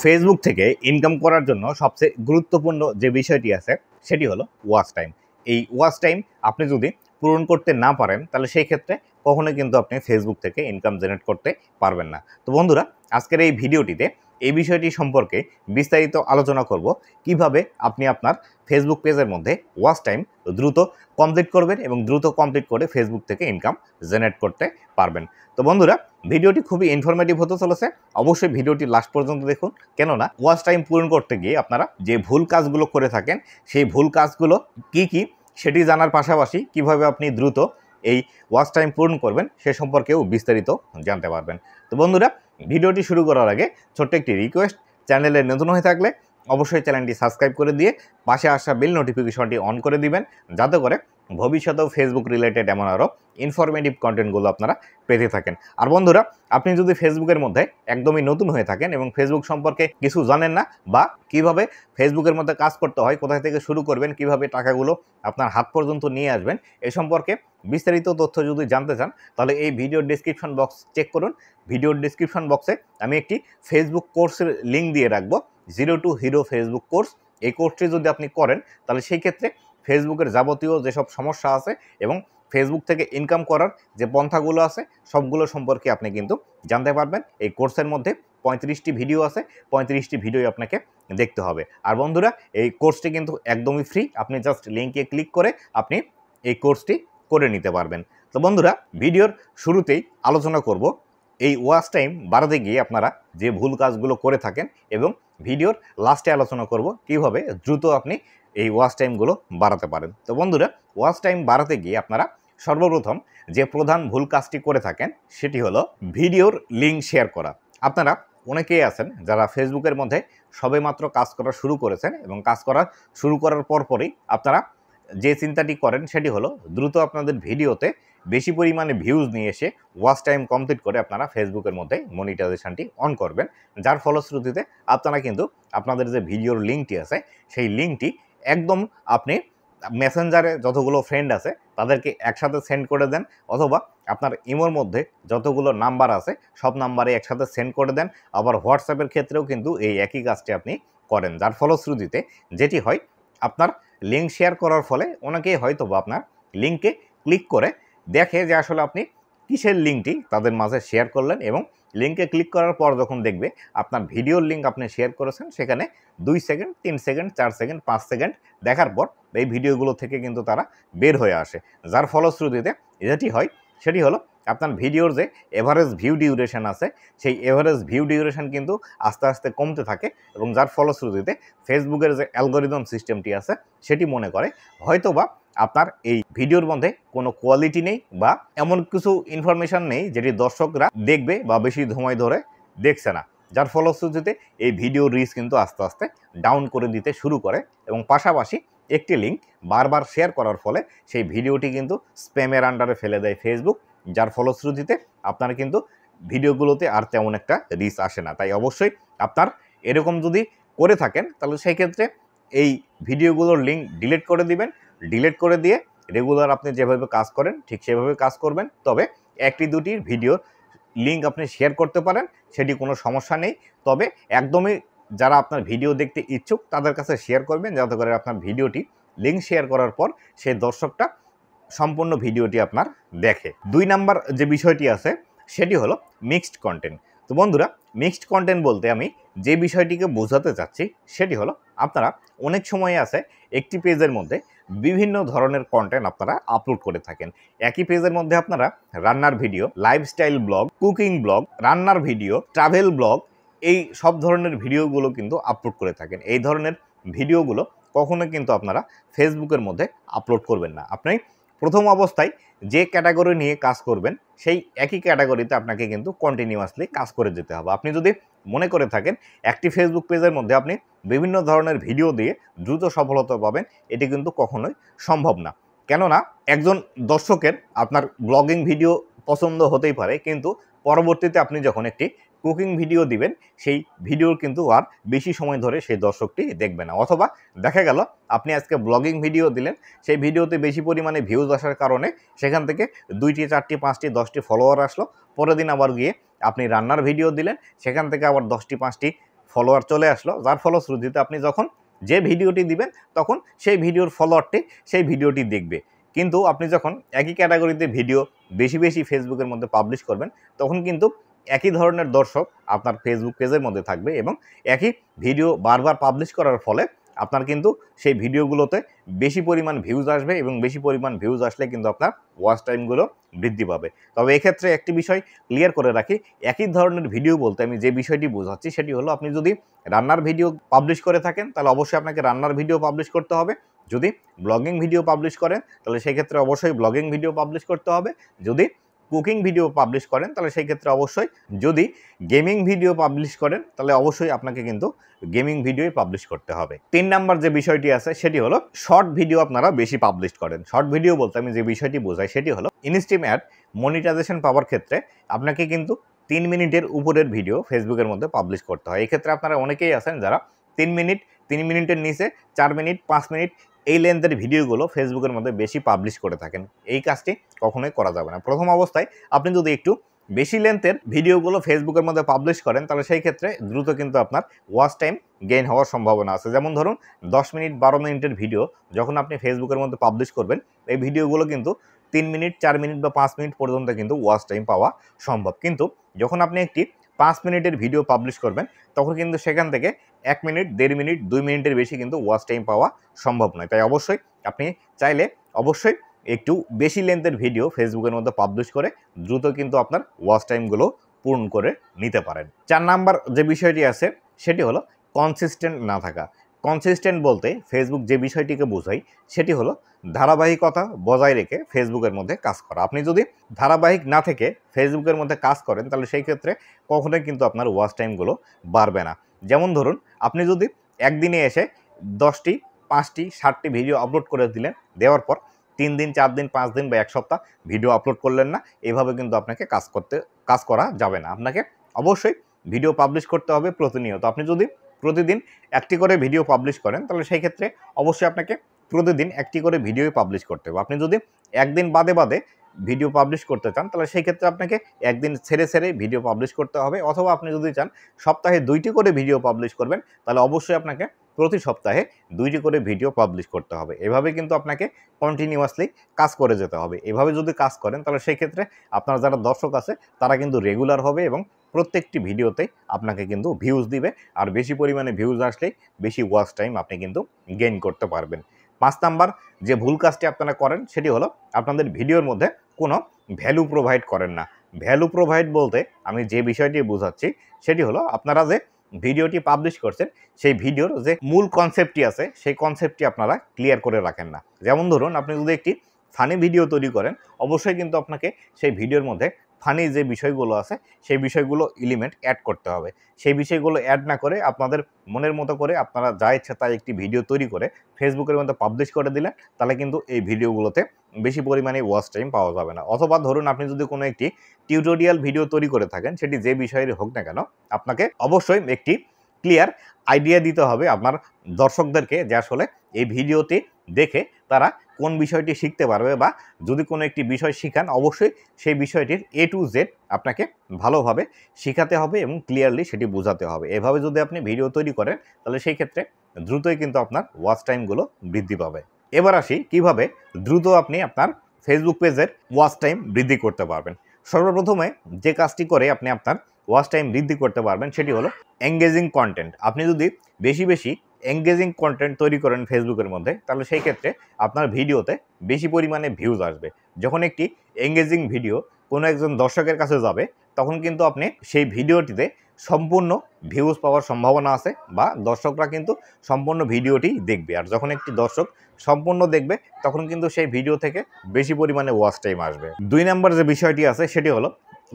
Facebook থেকে income করার জন্য সবচেয়ে গুরুত্বপূর্ণ যে বিষয়টি আছে সেটি হলো ওয়াচ টাইম। এই ওয়াচ টাইম আপনি যদি পূরণ করতে না পারেন তাহলে সেই ক্ষেত্রে কখনোই কিন্তু আপনি ফেসবুক থেকে ইনকাম জেনারেট করতে পারবেন না। তো বন্ধুরা, আজকের এই ভিডিওটিতে এই বিষয়টি সম্পর্কে বিস্তারিত আলোচনা করব, কিভাবে আপনি আপনার ফেসবুক পেজের মধ্যে ওয়াচ টাইম দ্রুত কমপ্লিট করবেন এবং দ্রুত কমপ্লিট করে ফেসবুক থেকে ইনকাম জেনারেট করতে পারবেন। তো বন্ধুরা, ভিডিওটি খুবই ইনফরমেটিভ হতে চলেছে, অবশ্যই ভিডিওটি লাস্ট পর্যন্ত দেখুন। কেননা ওয়াচ টাইম পূরণ করতে গিয়ে আপনারা যে ভুল কাজগুলো করে থাকেন সেই ভুল কাজগুলো কি কি সেটি জানার পাশাপাশি কিভাবে আপনি দ্রুত এই ওয়াচ টাইম পূরণ করবেন সে সম্পর্কেও বিস্তারিত জানতে পারবেন। তো বন্ধুরা, ভিডিওটি শুরু করার আগে ছোট্ট একটি রিকোয়েস্ট, চ্যানেলে নতুন হয়ে থাকলে অবশ্যই চ্যানেলটি সাবস্ক্রাইব করে দিয়ে পাশে আসা বেল নোটিফিকেশনটি অন করে দিবেন, যাতে করে ভবিষ্যতেও ফেসবুক রিলেটেড এমন আরও ইনফরমেটিভ কন্টেন্টগুলো আপনারা পেতে থাকেন। আর বন্ধুরা, আপনি যদি ফেসবুকের মধ্যে একদমই নতুন হয়ে থাকেন এবং ফেসবুক সম্পর্কে কিছু জানেন না, বা কিভাবে ফেসবুকের মধ্যে কাজ করতে হয়, কোথায় থেকে শুরু করবেন, কিভাবে টাকাগুলো আপনার হাত পর্যন্ত নিয়ে আসবেন, এ সম্পর্কে বিস্তারিত তথ্য যদি জানতে চান তাহলে এই ভিডিওর ডিসক্রিপশন বক্স চেক করুন। ভিডিওর ডিসক্রিপশন বক্সে আমি একটি ফেসবুক কোর্সের লিঙ্ক দিয়ে রাখবো, 0 to Hero ফেসবুক কোর্স। এই কোর্সটি যদি আপনি করেন তাহলে সেই ক্ষেত্রে ফেসবুকের যাবতীয় যেসব সমস্যা আছে এবং ফেসবুক থেকে ইনকাম করার যে পন্থাগুলো আছে সবগুলো সম্পর্কে আপনি কিন্তু জানতে পারবেন। এই কোর্সের মধ্যে 35টি ভিডিও আছে, 35টি ভিডিওই আপনাকে দেখতে হবে। আর বন্ধুরা, এই কোর্সটি কিন্তু একদমই ফ্রি, আপনি জাস্ট লিঙ্কে ক্লিক করে আপনি এই কোর্সটি করে নিতে পারবেন। তো বন্ধুরা, ভিডিওর শুরুতেই আলোচনা করব এই ওয়াচ টাইম বাড়াতে গিয়ে আপনারা যে ভুল কাজগুলো করে থাকেন, এবং ভিডিওর লাস্টে আলোচনা করব কিভাবে দ্রুত আপনি এই ওয়াচ টাইমগুলো বাড়াতে পারেন। তো বন্ধুরা, ওয়াচ টাইম বাড়াতে গিয়ে আপনারা সর্বপ্রথম যে প্রধান ভুল কাজটি করে থাকেন সেটি হলো ভিডিওর লিঙ্ক শেয়ার করা। আপনারা অনেকেই আছেন যারা ফেসবুকের মধ্যে সবেমাত্র কাজ করা শুরু করেছেন, এবং কাজ করা শুরু করার পরপরই আপনারা যে চিন্তাটি করেন সেটি হলো দ্রুত আপনাদের ভিডিওতে বেশি পরিমাণে ভিউজ নিয়ে এসে ওয়াচ টাইম কমপ্লিট করে আপনারা ফেসবুকের মধ্যে মনিটাইজেশনটি অন করবেন, যার ফলশ্রুতিতে আপনারা কিন্তু আপনাদের যে ভিডিওর লিঙ্কটি আছে সেই লিঙ্কটি একদম আপনি মেসেঞ্জারে যতগুলো ফ্রেন্ড আছে তাদেরকে একসাথে সেন্ড করে দেন, অথবা আপনার ইমোর মধ্যে যতগুলো নাম্বার আছে সব নাম্বারে একসাথে সেন্ড করে দেন। আবার হোয়াটসঅ্যাপের ক্ষেত্রেও কিন্তু এই একই কাজটি আপনি করেন, যার ফলশ্রুতিতে যেটি হয়, আপনার লিঙ্ক শেয়ার করার ফলে অনেকেই হয়তো বা আপনার লিঙ্কে ক্লিক করে দেখে যে আসলে আপনি কিসের লিঙ্কটি তাদের মাঝে শেয়ার করলেন, এবং লিঙ্কে ক্লিক করার পর যখন দেখবে আপনার ভিডিওর লিঙ্ক আপনি শেয়ার করেছেন, সেখানে 2 সেকেন্ড, 3 সেকেন্ড, 4 সেকেন্ড, 5 সেকেন্ড দেখার পর এই ভিডিওগুলো থেকে কিন্তু তারা বের হয়ে আসে, যার ফলশ্রুতিতে যেটি হয় সেটি হলো আপনার ভিডিওর যে এভারেজ ভিউ ডিউরেশন আছে সেই এভারেজ ভিউ ডিউরেশন কিন্তু আস্তে আস্তে কমতে থাকে, এবং যার ফলশ্রুতিতে ফেসবুকের যে অ্যালগরিদম সিস্টেমটি আছে সেটি মনে করে হয়তোবা আপনার এই ভিডিওর মধ্যে কোনো কোয়ালিটি নেই বা এমন কিছু ইনফরমেশান নেই যেটি দর্শকরা দেখবে বা বেশি সময় ধরে দেখছে না, যার ফলশ্রুতিতে এই ভিডিওর রিচ কিন্তু আস্তে আস্তে ডাউন করে দিতে শুরু করে, এবং পাশাপাশি একটি লিঙ্ক বারবার শেয়ার করার ফলে সেই ভিডিওটি কিন্তু স্প্যামের আন্ডারে ফেলে দেয় ফেসবুক, যার ফলশ্রুতিতে আপনার কিন্তু ভিডিওগুলোতে আর তেমন একটা রিচ আসে না। তাই অবশ্যই আপনার এরকম যদি করে থাকেন তাহলে সেই ক্ষেত্রে এই ভিডিওগুলোর লিঙ্ক ডিলিট করে দিবেন। ডিলিট করে দিয়ে রেগুলার আপনি যেভাবে কাজ করেন ঠিক সেভাবে কাজ করবেন, তবে একটি দুটি ভিডিওর লিঙ্ক আপনি শেয়ার করতে পারেন, সেটি কোনো সমস্যা নেই। তবে একদমই যারা আপনার ভিডিও দেখতে ইচ্ছুক তাদের কাছে শেয়ার করবেন, যাতে করে আপনার ভিডিওটি লিঙ্ক শেয়ার করার পর সেই দর্শকটা সম্পূর্ণ ভিডিওটি আপনার দেখে। 2 নাম্বার যে বিষয়টি আছে সেটি হলো মিক্সড কন্টেন্ট। তো বন্ধুরা, মিক্সড কন্টেন্ট বলতে আমি যে বিষয়টিকে বোঝাতে চাচ্ছি সেটি হলো, আপনারা অনেক সময় আছে একটি পেজের মধ্যে বিভিন্ন ধরনের কন্টেন্ট আপনারা আপলোড করে থাকেন। একই পেজের মধ্যে আপনারা রান্নার video, lifestyle blog, cooking blog, রান্নার ভিডিও, ট্রাভেল ব্লগ, এই সব ধরনের ভিডিওগুলো কিন্তু আপলোড করে থাকেন। এই ধরনের ভিডিওগুলো কখনোই কিন্তু আপনারা ফেসবুকের মধ্যে আপলোড করবেন না। আপনি প্রথম অবস্থায় যে ক্যাটাগরি নিয়ে কাজ করবেন সেই একই ক্যাটাগরিতে আপনাকে কিন্তু কন্টিনিউয়াসলি কাজ করে যেতে হবে। আপনি যদি মনে করে থাকেন একটি ফেসবুক পেজের মধ্যে আপনি বিভিন্ন ধরনের ভিডিও দিয়ে দ্রুত সফলতা পাবেন, এটি কিন্তু কখনোই সম্ভব না। কেননা একজন দর্শকের আপনার ব্লগিং ভিডিও পছন্দ হতেই পারে, কিন্তু পরবর্তীতে আপনি যখন একটি কুকিং ভিডিও দিবেন সেই ভিডিওর কিন্তু আর বেশি সময় ধরে সেই দর্শকটি দেখবে না, অথবা দেখা গেল আপনি আজকে ব্লগিং ভিডিও দিলেন, সেই ভিডিওতে বেশি পরিমাণে ভিউজ আসার কারণে সেখান থেকে 2টি, 4টি, 5টি, 10টি ফলোয়ার আসলো। পরের দিন আবার গিয়ে আপনি রান্নার ভিডিও দিলেন, সেখান থেকে আবার 10টি, 5টি ফলোয়ার চলে আসলো, যার ফলশ্রুতিতে আপনি যখন যে ভিডিওটি দিবেন তখন সেই ভিডিওর ফলোয়ারটি সেই ভিডিওটি দেখবে। কিন্তু আপনি যখন একই ক্যাটাগরিতে ভিডিও বেশি বেশি ফেসবুকের মধ্যে পাবলিশ করবেন তখন কিন্তু একই ধরনের দর্শক আপনার ফেসবুক পেজের মধ্যে থাকবে এবং একই ভিডিও বারবার পাবলিশ করার ফলে আপনার কিন্তু সেই ভিডিওগুলোতে বেশি পরিমাণ ভিউজ আসবে এবং বেশি পরিমাণ ভিউজ আসলে কিন্তু আপনার ওয়াচ টাইমগুলো বৃদ্ধি পাবে। তবে এক্ষেত্রে একটি বিষয় ক্লিয়ার করে রাখি, একই ধরনের ভিডিও বলতে আমি যে বিষয়টি বোঝাচ্ছি সেটি হলো, আপনি যদি রান্নার ভিডিও পাবলিশ করে থাকেন তাহলে অবশ্যই আপনাকে রান্নার ভিডিও পাবলিশ করতে হবে। যদি ব্লগিং ভিডিও পাবলিশ করেন তাহলে সেই ক্ষেত্রে অবশ্যই ব্লগিং ভিডিও পাবলিশ করতে হবে। যদি কুকিং ভিডিও পাবলিশ করেন তাহলে সেই ক্ষেত্রে অবশ্যই, যদি গেমিং ভিডিও পাবলিশ করেন তাহলে অবশ্যই আপনাকে কিন্তু গেমিং ভিডিওই পাবলিশ করতে হবে। 3 নাম্বার যে বিষয়টি আছে সেটি হলো শর্ট ভিডিও আপনারা বেশি পাবলিশ করেন। শর্ট ভিডিও বলতে আমি যে বিষয়টি বোঝাই সেটি হলো, ইনস্ট্রিম অ্যাড মনিটাইজেশন পাওয়ার ক্ষেত্রে আপনাকে কিন্তু 3 মিনিটের উপরের ভিডিও ফেসবুকের মধ্যে পাবলিশ করতে হয়। এই ক্ষেত্রে আপনারা অনেকেই আছেন যারা 3 মিনিট, 3 মিনিটের নিচে 4 মিনিট, 5 মিনিট এই লেন্থের ভিডিওগুলো ফেসবুকের মধ্যে বেশি পাবলিশ করে থাকেন। এই কাজটি কখনোই করা যাবে না। প্রথম অবস্থায় আপনি যদি একটু বেশি লেন্থের ভিডিওগুলো ফেসবুকের মধ্যে পাবলিশ করেন তাহলে সেই ক্ষেত্রে দ্রুত কিন্তু আপনার ওয়াচ টাইম গেইন হওয়ার সম্ভাবনা আছে। যেমন ধরুন 10 মিনিট 12 মিনিটের ভিডিও যখন আপনি ফেসবুকের মধ্যে পাবলিশ করবেন, এই ভিডিওগুলো কিন্তু 3 মিনিট, 4 মিনিট বা 5 মিনিট পর্যন্ত কিন্তু ওয়াচ টাইম পাওয়া সম্ভব। কিন্তু যখন আপনি একটি 5 মিনিটের ভিডিও পাবলিশ করবেন তখন কিন্তু সেখান থেকে 1 মিনিট, 1.5 মিনিট, 2 মিনিটের বেশি কিন্তু ওয়াচ টাইম পাওয়া সম্ভব নয়। তাই অবশ্যই আপনি চাইলে অবশ্যই একটু বেশি লেন্থের ভিডিও ফেসবুকের মধ্যে পাবলিশ করে দ্রুত কিন্তু আপনার ওয়াচ টাইমগুলো পূরণ করে নিতে পারেন। 4 নাম্বার যে বিষয়টি আছে সেটি হলো কনসিস্টেন্ট না থাকা। কনসিস্টেন্ট বলতে ফেসবুক যে বিষয়টিকে বোঝায় সেটি হলো ধারাবাহিকতা বজায় রেখে ফেসবুকের মধ্যে কাজ করা। আপনি যদি ধারাবাহিক না থেকে ফেসবুকের মধ্যে কাজ করেন তাহলে সেই ক্ষেত্রে কখনোই কিন্তু আপনার ওয়াচ টাইমগুলো বাড়বে না। যেমন ধরুন আপনি যদি একদিনে এসে 10টি, 5টি, 7টি ভিডিও আপলোড করে দিলেন, দেওয়ার পর 3 দিন, 4 দিন, 5 দিন বা 1 সপ্তাহ ভিডিও আপলোড করলেন না, এভাবে কিন্তু আপনাকে কাজ করা যাবে না। আপনাকে অবশ্যই ভিডিও পাবলিশ করতে হবে প্রতিনিয়ত। আপনি যদি প্রতিদিন একটি করে ভিডিও পাবলিশ করেন তাহলে সেই ক্ষেত্রে অবশ্যই আপনাকে প্রতিদিন একটি করে ভিডিওই পাবলিশ করতে হবে। আপনি যদি একদিন বাদে বাদে ভিডিও পাবলিশ করতে চান তাহলে সেই ক্ষেত্রে আপনাকে একদিন ছেড়ে ছেড়ে ভিডিও পাবলিশ করতে হবে, অথবা আপনি যদি চান সপ্তাহে 2টি করে ভিডিও পাবলিশ করবেন তাহলে অবশ্যই আপনাকে প্রতি সপ্তাহে 2টি করে ভিডিও পাবলিশ করতে হবে। এভাবে কিন্তু আপনাকে কন্টিনিউয়াসলি কাজ করে যেতে হবে। এভাবে যদি কাজ করেন তাহলে সেই ক্ষেত্রে আপনার যারা দর্শক আছে তারা কিন্তু রেগুলার হবে এবং প্রত্যেকটি ভিডিওতে আপনাকে কিন্তু ভিউজ দিবে, আর বেশি পরিমাণে ভিউজ আসলেই বেশি ওয়াচ টাইম আপনি কিন্তু গেইন করতে পারবেন। 5 নাম্বার যে ভুল কাজটি আপনারা করেন সেটি হলো আপনাদের ভিডিওর মধ্যে কোনো ভ্যালু প্রোভাইড করেন না। ভ্যালু প্রোভাইড বলতে আমি যে বিষয়টি বোঝাচ্ছি সেটি হলো, আপনারা যে ভিডিওটি পাবলিশ করছেন সেই ভিডিওর যে মূল কনসেপ্টটি আছে সেই কনসেপ্টটি আপনারা ক্লিয়ার করে রাখেন না। যেমন ধরুন আপনি যদি একটি ফানি ভিডিও তৈরি করেন অবশ্যই কিন্তু আপনাকে সেই ভিডিওর মধ্যে ফানি যে বিষয়গুলো আছে সেই বিষয়গুলো এলিমেন্ট অ্যাড করতে হবে। সেই বিষয়গুলো অ্যাড না করে আপনাদের মনের মতো করে আপনারা যা ইচ্ছা তাই একটি ভিডিও তৈরি করে ফেসবুকের মধ্যে পাবলিশ করে দিলেন তাহলে কিন্তু এই ভিডিওগুলোতে বেশি পরিমাণে ওয়াচ টাইম পাওয়া যাবে না। অথবা ধরুন আপনি যদি কোনো একটি টিউটোরিয়াল ভিডিও তৈরি করে থাকেন, সেটি যে বিষয়ের হোক না কেন, আপনাকে অবশ্যই একটি ক্লিয়ার আইডিয়া দিতে হবে আপনার দর্শকদেরকে যে আসলে এই ভিডিওটি দেখে তারা কোন বিষয়টি শিখতে পারবে, বা যদি কোনো একটি বিষয় শিখান অবশ্যই সেই বিষয়টির A to Z আপনাকে ভালোভাবে শেখাতে হবে এবং ক্লিয়ারলি সেটি বোঝাতে হবে। এভাবে যদি আপনি ভিডিও তৈরি করেন তাহলে সেই ক্ষেত্রে দ্রুতই কিন্তু আপনার ওয়াচ টাইমগুলো বৃদ্ধি পাবে। এবার আসি কিভাবে দ্রুত আপনি আপনার ফেসবুক পেজের ওয়াচ টাইম বৃদ্ধি করতে পারবেন। সর্বপ্রথমে যে কাজটি করে আপনি আপনার ওয়াচ টাইম বৃদ্ধি করতে পারবেন সেটি হলো এঙ্গেজিং কন্টেন্ট। আপনি যদি বেশি বেশি এঙ্গেজিং কন্টেন্ট তৈরি করেন ফেসবুকের মধ্যে তাহলে সেই ক্ষেত্রে আপনার ভিডিওতে বেশি পরিমাণে ভিউজ আসবে। যখন একটি এঙ্গেজিং ভিডিও কোনো একজন দর্শকের কাছে যাবে তখন কিন্তু আপনি সেই ভিডিওটিতে সম্পূর্ণ ভিউজ পাওয়ার সম্ভাবনা আছে, বা দর্শকরা কিন্তু সম্পূর্ণ ভিডিওটি দেখবে। আর যখন একটি দর্শক সম্পূর্ণ দেখবে তখন কিন্তু সেই ভিডিও থেকে বেশি পরিমাণে ওয়াচ টাইম আসবে। 2 নম্বর যে বিষয়টি আছে সেটি হলো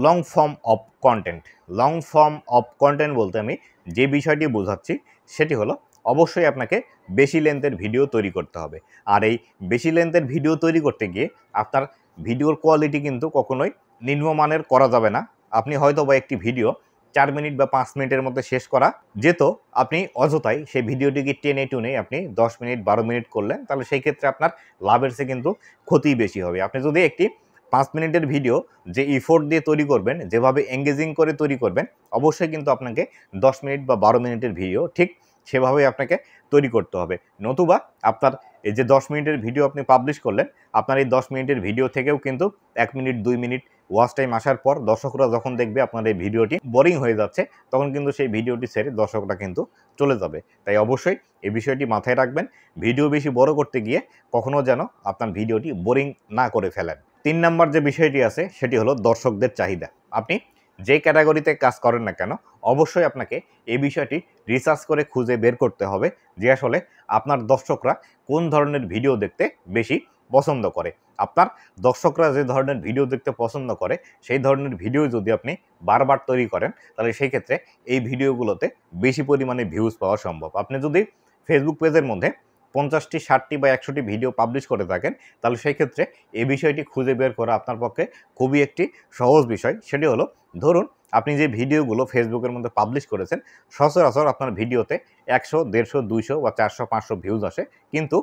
long form of content. Long form of content বলতে আমি যে বিষয়টি বোঝাচ্ছি সেটি হলো অবশ্যই আপনাকে বেশি লেন্থের ভিডিও তৈরি করতে হবে। আর এই বেশি লেন্থের ভিডিও তৈরি করতে গিয়ে আপনার ভিডিওর কোয়ালিটি কিন্তু কখনোই নিম্নমানের করা যাবে না। আপনি হয়তো বা একটি ভিডিও 4 মিনিট বা 5 মিনিটের মধ্যে শেষ করা যেত, আপনি অযথাই সেই ভিডিওটিকে টেনে টুনে আপনি 10 মিনিট 12 মিনিট করলেন তাহলে সেই ক্ষেত্রে আপনার লাভের চেয়ে কিন্তু ক্ষতিই বেশি হবে। আপনি যদি একটি 5 মিনিটের ভিডিও যে ইফোর্ট দিয়ে তৈরি করবেন, যেভাবে এঙ্গেজিং করে তৈরি করবেন, অবশ্যই কিন্তু আপনাকে 10 মিনিট বা 12 মিনিটের ভিডিও ঠিক সেভাবেই আপনাকে তৈরি করতে হবে। নতুবা আপনার এই যে 10 মিনিটের ভিডিও আপনি পাবলিশ করলেন, আপনার এই 10 মিনিটের ভিডিও থেকেও কিন্তু 1 মিনিট 2 মিনিট ওয়াচ টাইম আসার পর দর্শকরা যখন দেখবে আপনার এই ভিডিওটি বোরিং হয়ে যাচ্ছে, তখন কিন্তু সেই ভিডিওটি ছেড়ে দর্শকরা কিন্তু চলে যাবে। তাই অবশ্যই এই বিষয়টি মাথায় রাখবেন, ভিডিও বেশি বড় করতে গিয়ে কখনো যেন আপনার ভিডিওটি বোরিং না করে ফেলেন। 3 নাম্বার যে বিষয়টি আছে সেটি হলো দর্শকদের চাহিদা। আপনি যে ক্যাটাগরিতে কাজ করেন না কেন, অবশ্যই আপনাকে এই বিষয়টি রিসার্চ করে খুঁজে বের করতে হবে যে আসলে আপনার দর্শকরা কোন ধরনের ভিডিও দেখতে বেশি পছন্দ করে। আপনার দর্শকরা যে ধরনের ভিডিও দেখতে পছন্দ করে, সেই ধরনের ভিডিও যদি আপনি বারবার তৈরি করেন, তাহলে সেই ক্ষেত্রে এই ভিডিওগুলোতে বেশি পরিমাণে ভিউজ পাওয়া সম্ভব। আপনি যদি ফেসবুক পেজের মধ্যে 50টি 60টি বা 100টি ভিডিও পাবলিশ করে থাকেন, তাহলে সেই ক্ষেত্রে এই বিষয়টি খুঁজে বের করা আপনার পক্ষে খুবই একটি সহজ বিষয়। সেটি হলো, ধরুন আপনি যে ভিডিওগুলো ফেসবুকের মধ্যে পাবলিশ করেছেন, সচরাচর আপনার ভিডিওতে 100, 150, 200 বা 400, 500 ভিউজ আসে, কিন্তু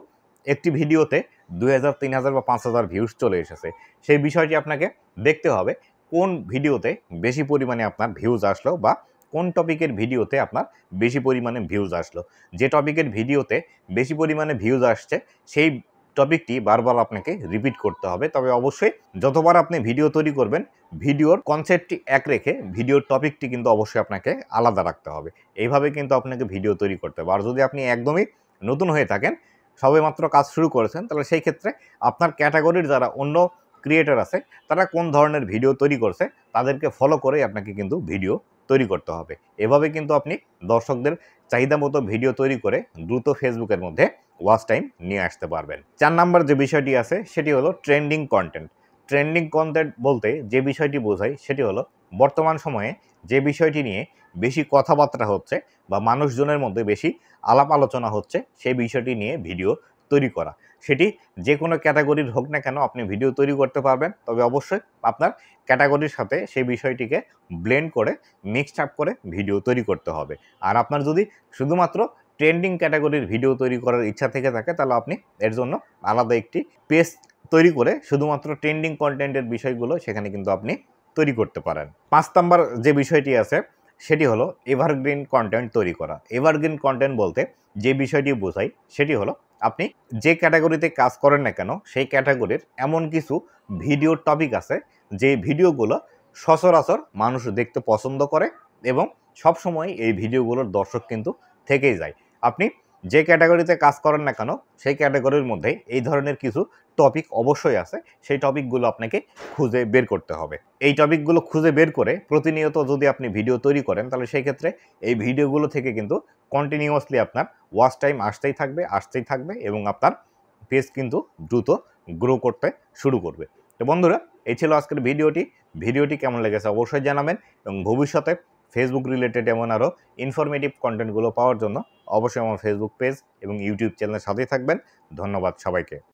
একটি ভিডিওতে 2000, 3000 বা 5000 ভিউজ চলে এসেছে। সেই বিষয়টি আপনাকে দেখতে হবে কোন ভিডিওতে বেশি পরিমাণে আপনার ভিউজ আসলো বা কোন টপিকের ভিডিওতে আপনার বেশি পরিমাণে ভিউজ আসলো। যে টপিকের ভিডিওতে বেশি পরিমাণে ভিউজ আসছে, সেই টপিকটি বারবার আপনাকে রিপিট করতে হবে। তবে অবশ্যই যতবার আপনি ভিডিও তৈরি করবেন, ভিডিওর কনসেপ্টটি এক রেখে ভিডিওর টপিকটি কিন্তু অবশ্যই আপনাকে আলাদা রাখতে হবে। এইভাবে কিন্তু আপনাকে ভিডিও তৈরি করতে হবে। আর যদি আপনি একদমই নতুন হয়ে থাকেন, সবেমাত্র কাজ শুরু করেছেন, তাহলে সেই ক্ষেত্রে আপনার ক্যাটাগরির যারা অন্য ক্রিয়েটর আছে, তারা কোন ধরনের ভিডিও তৈরি করছে, তাদেরকে ফলো করেই আপনাকে কিন্তু ভিডিও তৈরি করতে হবে। এভাবে কিন্তু আপনি দর্শকদের চাহিদা মতো ভিডিও তৈরি করে দ্রুত ফেসবুকের মধ্যে ওয়াচ টাইম নিয়ে আসতে পারবেন। 4 নাম্বার যে বিষয়টি আছে সেটি হলো ট্রেন্ডিং কন্টেন্ট। ট্রেন্ডিং কন্টেন্ট বলতে যে বিষয়টি বোঝায় সেটি হলো, বর্তমান সময়ে যে বিষয়টি নিয়ে বেশি কথাবার্তা হচ্ছে বা মানুষজনের মধ্যে বেশি আলাপ আলোচনা হচ্ছে, সেই বিষয়টি নিয়ে ভিডিও তৈরি করা। সেটি যে কোনো ক্যাটাগরির হোক না কেন, আপনি ভিডিও তৈরি করতে পারবেন। তবে অবশ্যই আপনার ক্যাটাগরির সাথে সেই বিষয়টিকে ব্লেন্ড করে, মিক্সড আপ করে ভিডিও তৈরি করতে হবে। আর আপনার যদি শুধুমাত্র ট্রেন্ডিং ক্যাটাগরির ভিডিও তৈরি করার ইচ্ছা থেকে থাকে, তাহলে আপনি এর জন্য আলাদা একটি পেজ তৈরি করে শুধুমাত্র ট্রেন্ডিং কন্টেন্টের বিষয়গুলো সেখানে কিন্তু আপনি তৈরি করতে পারেন। 5 নাম্বার যে বিষয়টি আছে সেটি হলো এভারগ্রিন কন্টেন্ট তৈরি করা। এভারগ্রিন কন্টেন্ট বলতে যে বিষয়টি বোঝায় সেটি হলো, আপনি যে ক্যাটাগরিতে কাজ করেন না কেন, সেই ক্যাটাগরির এমন কিছু ভিডিও টপিক আছে যে ভিডিওগুলো সচরাচর মানুষ দেখতে পছন্দ করে এবং সবসময় এই ভিডিওগুলোর দর্শক কিন্তু থেকেই যায়। আপনি যে ক্যাটাগরিতে কাজ করেন না কেন, সেই ক্যাটাগরির মধ্যে এই ধরনের কিছু টপিক অবশ্যই আছে। সেই টপিকগুলো আপনাকে খুঁজে বের করতে হবে। এই টপিকগুলো খুঁজে বের করে প্রতিনিয়ত যদি আপনি ভিডিও তৈরি করেন, তাহলে সেই ক্ষেত্রে এই ভিডিওগুলো থেকে কিন্তু কন্টিনিউয়াসলি আপনার ওয়াচ টাইম আসতেই থাকবে এবং আপনার পেজ কিন্তু দ্রুত গ্রো করতে শুরু করবে। তো বন্ধুরা, এই ছিল আজকের ভিডিওটি কেমন লেগেছে অবশ্যই জানাবেন এবং ভবিষ্যতে ফেসবুক রিলেটেড এমন আরও ইনফরমেটিভ কন্টেন্টগুলো পাওয়ার জন্য অবশ্যই আমার ফেসবুক পেজ এবং ইউটিউব চ্যানেলের সাথেই থাকবেন। ধন্যবাদ সবাইকে।